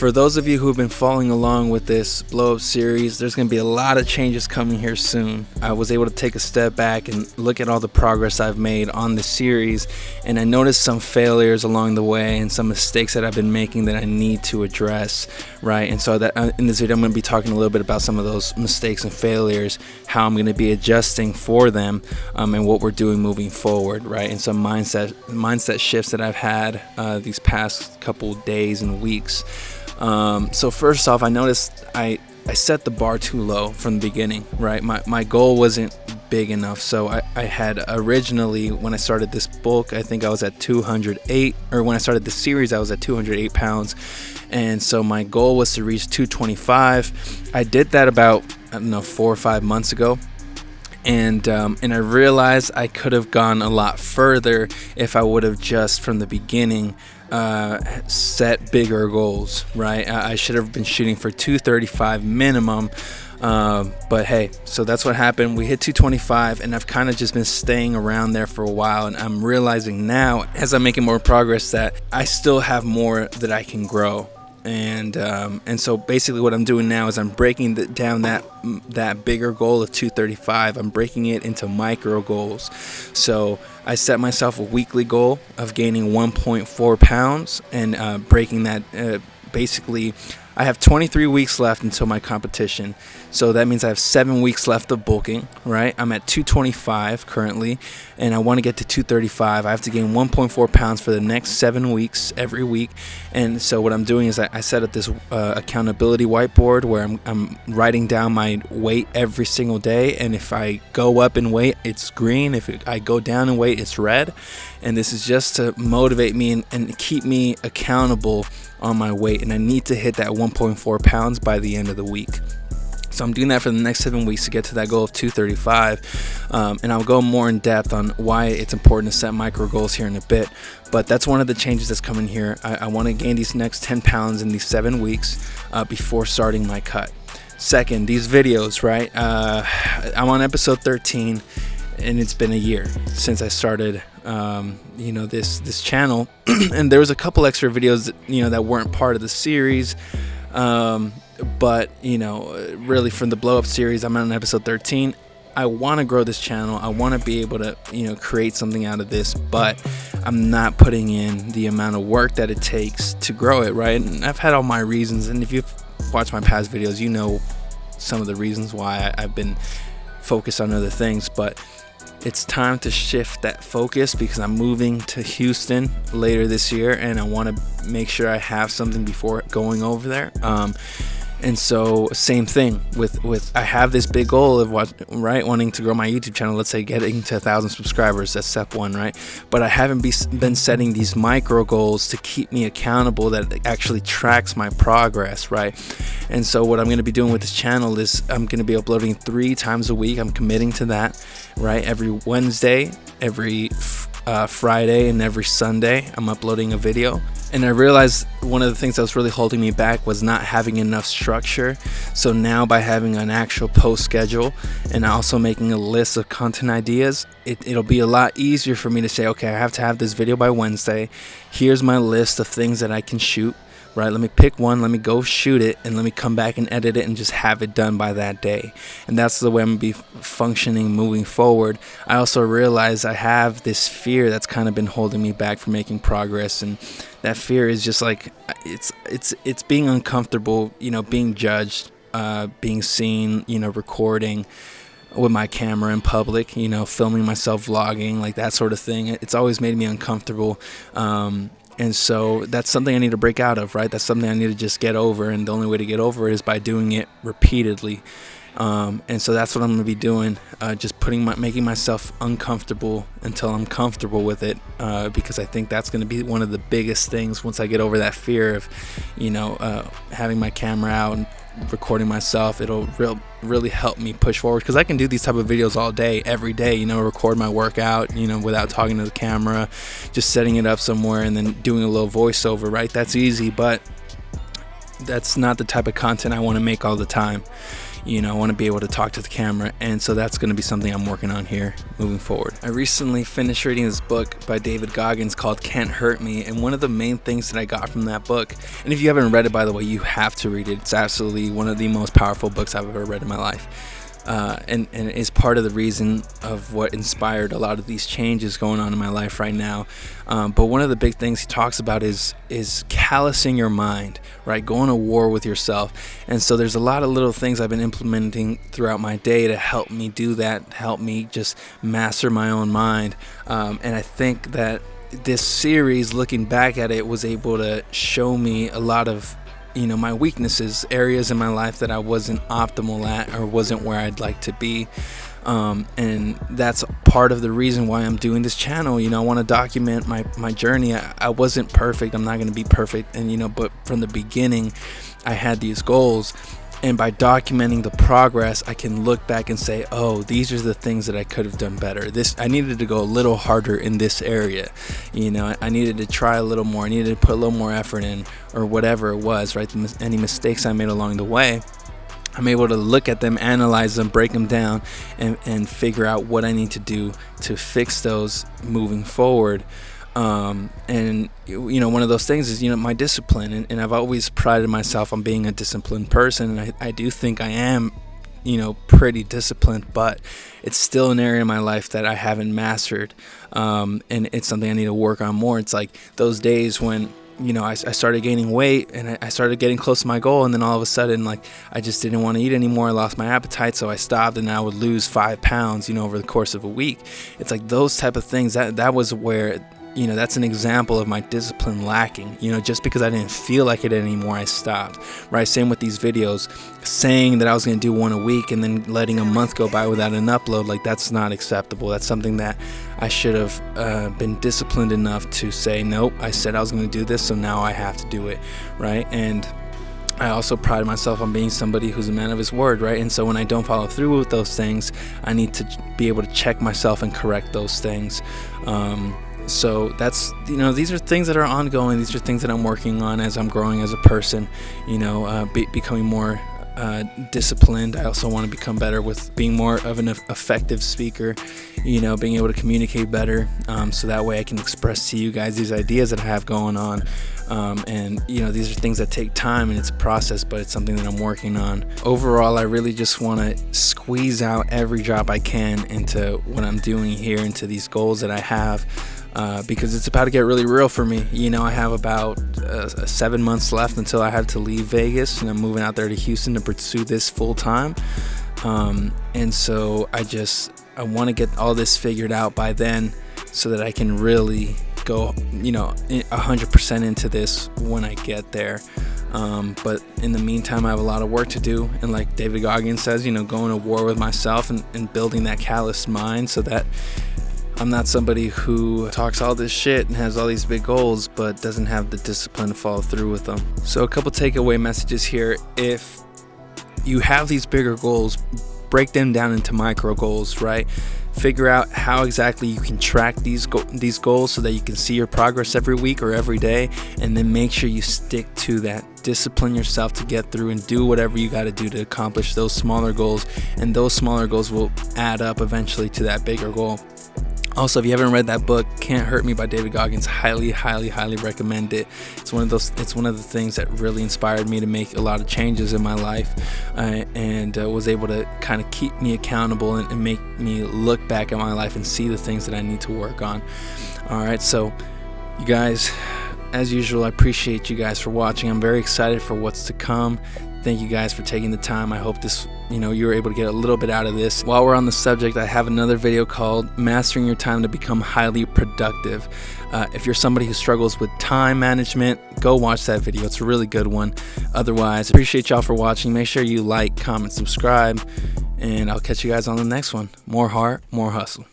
for those of you who have been following along with this blow up series, there's going to be a lot of changes coming here soon. I was able to take a step back and look at all the progress I've made on the series, and I noticed some failures along the way and some mistakes that I've been making that I need to address, right? And so that in this video I'm going to be talking a little bit about some of those mistakes and failures, how I'm going to be adjusting for them, and what we're doing moving forward, right? And some mindset shifts that I've had these past couple days and weeks. So first off, I noticed I set the bar too low from the beginning, right? My goal wasn't big enough. So I had originally, when I started this book, I think I was at 208, or when I started the series, I was at 208 pounds. And so my goal was to reach 225. I did that about, 4 or 5 months ago. And I realized I could have gone a lot further if I would have just from the beginning set bigger goals, right? I should have been shooting for 235 minimum, but hey, so that's what happened. We hit 225, and I've kind of just been staying around there for a while, and I'm realizing now as I'm making more progress that I still have more that I can grow. And so basically what I'm doing now is I'm breaking down that bigger goal of 235. I'm breaking it into micro goals. So I set myself a weekly goal of gaining 1.4 pounds and breaking that. Basically, I have 23 weeks left until my competition. So that means I have 7 weeks left of bulking, right? I'm at 225 currently, and I want to get to 235. I have to gain 1.4 pounds for the next 7 weeks, every week. And so what I'm doing is I set up this accountability whiteboard where I'm writing down my weight every single day. And if I go up in weight, it's green. If I go down in weight, it's red. And this is just to motivate me and keep me accountable on my weight. And I need to hit that 1.4 pounds by the end of the week. So I'm doing that for the next 7 weeks to get to that goal of 235, and I'll go more in depth on why it's important to set micro goals here in a bit. But that's one of the changes that's coming here. I want to gain these next 10 pounds in these 7 weeks before starting my cut. Second, these videos, right? I'm on episode 13, and it's been a year since I started this channel, and there was a couple extra videos that weren't part of the series. But really from the blow up series, I'm on episode 13. I want to grow this channel. I want to be able to create something out of this, but I'm not putting in the amount of work that it takes to grow it, right? And I've had all my reasons, and if you've watched my past videos, you know some of the reasons why I've been focused on other things. But it's time to shift that focus because I'm moving to Houston later this year, and I want to make sure I have something before going over there. And so same thing with I have this big goal of wanting to grow my YouTube channel. Let's say getting to 1,000 subscribers. That's step one, right? But I haven't been setting these micro goals to keep me accountable that actually tracks my progress, right? And so what I'm going to be doing with this channel is I'm going to be uploading 3 times a week. I'm committing to that, right? Every Wednesday, every Friday, and every Sunday I'm uploading a video. And I realized one of the things that was really holding me back was not having enough structure. So now by having an actual post schedule and also making a list of content ideas, it'll be a lot easier for me to say, okay, I have to have this video by Wednesday. Here's my list of things that I can shoot. Right, let me pick one, let me go shoot it, and let me come back and edit it and just have it done by that day. And that's the way I'm going to be functioning moving forward. I also realize I have this fear that's kind of been holding me back from making progress, and that fear is just like it's being uncomfortable, being judged, being seen, recording with my camera in public, filming myself vlogging, like that sort of thing. It's always made me uncomfortable. And so that's something I need to break out of, right? That's something I need to just get over. And the only way to get over it is by doing it repeatedly. And so that's what I'm going to be doing, just making myself uncomfortable until I'm comfortable with it, because I think that's going to be one of the biggest things once I get over that fear of, having my camera out and recording myself. It'll really help me push forward, because I can do these type of videos all day, every day, record my workout, without talking to the camera, just setting it up somewhere and then doing a little voiceover, right? That's easy, but that's not the type of content I want to make all the time. I want to be able to talk to the camera, and so that's going to be something I'm working on here moving forward. I recently finished reading this book by David Goggins called Can't Hurt Me, and one of the main things that I got from that book, and if you haven't read it, by the way, you have to read it. It's absolutely one of the most powerful books I've ever read in my life. And is part of the reason of what inspired a lot of these changes going on in my life right now. But one of the big things he talks about is callousing your mind, right? Going to war with yourself. And so there's a lot of little things I've been implementing throughout my day to help me do that, help me just master my own mind. And I think that this series, looking back at it, was able to show me a lot of my weaknesses, areas in my life that I wasn't optimal at or wasn't where I'd like to be. And that's part of the reason why I'm doing this channel. I want to document my journey. I wasn't perfect. I'm not going to be perfect. And, but from the beginning, I had these goals. And by documenting the progress, I can look back and say, oh, these are the things that I could have done better. I needed to go a little harder in this area. I needed to try a little more. I needed to put a little more effort in, or whatever it was, right? Any mistakes I made along the way, I'm able to look at them, analyze them, break them down, and figure out what I need to do to fix those moving forward. And one of those things is my discipline, and I've always prided myself on being a disciplined person, and I do think I am pretty disciplined, but it's still an area in my life that I haven't mastered, and it's something I need to work on more. It's like those days when I started gaining weight, and I started getting close to my goal, and then all of a sudden, I just didn't want to eat anymore. I lost my appetite, so I stopped, and I would lose 5 pounds over the course of a week. It's like those type of things that was where that's an example of my discipline lacking. Just because I didn't feel like it anymore, I stopped, right? Same with these videos, saying that I was going to do one a week and then letting a month go by without an upload. That's not acceptable. That's something that I should have been disciplined enough to say, nope, I said I was going to do this, so now I have to do it, right? And I also pride myself on being somebody who's a man of his word, right? And so when I don't follow through with those things, I need to be able to check myself and correct those things. So that's, these are things that are ongoing. These are things that I'm working on as I'm growing as a person, becoming more disciplined. I also want to become better with being more of an effective speaker, being able to communicate better, so that way I can express to you guys these ideas that I have going on. And these are things that take time, and it's a process, but it's something that I'm working on. Overall, I really just want to squeeze out every drop I can into what I'm doing here, into these goals that I have. Because it's about to get really real for me. I have about 7 months left until I have to leave Vegas, and I'm moving out there to Houston to pursue this full time. And so I want to get all this figured out by then, so that I can really go 100% into this when I get there. But in the meantime, I have a lot of work to do, and like David Goggins says, going to war with myself and building that callous mind, so that I'm not somebody who talks all this shit and has all these big goals but doesn't have the discipline to follow through with them. So a couple takeaway messages here. If you have these bigger goals, break them down into micro goals, right? Figure out how exactly you can track these goals so that you can see your progress every week or every day, and then make sure you stick to that. Discipline yourself to get through and do whatever you got to do to accomplish those smaller goals, and those smaller goals will add up eventually to that bigger goal. Also, if you haven't read that book, Can't Hurt Me by David Goggins, highly, highly, highly recommend it. It's one of the things that really inspired me to make a lot of changes in my life, and was able to kind of keep me accountable and make me look back at my life and see the things that I need to work on. All right, so you guys, as usual, I appreciate you guys for watching. I'm very excited for what's to come. Thank you guys for taking the time. I hope this, you were able to get a little bit out of this. While we're on the subject, I have another video called Mastering Your Time to Become Highly Productive. If you're somebody who struggles with time management, go watch that video. It's a really good one. Otherwise, appreciate y'all for watching. Make sure you like, comment, subscribe, and I'll catch you guys on the next one. More heart, more hustle.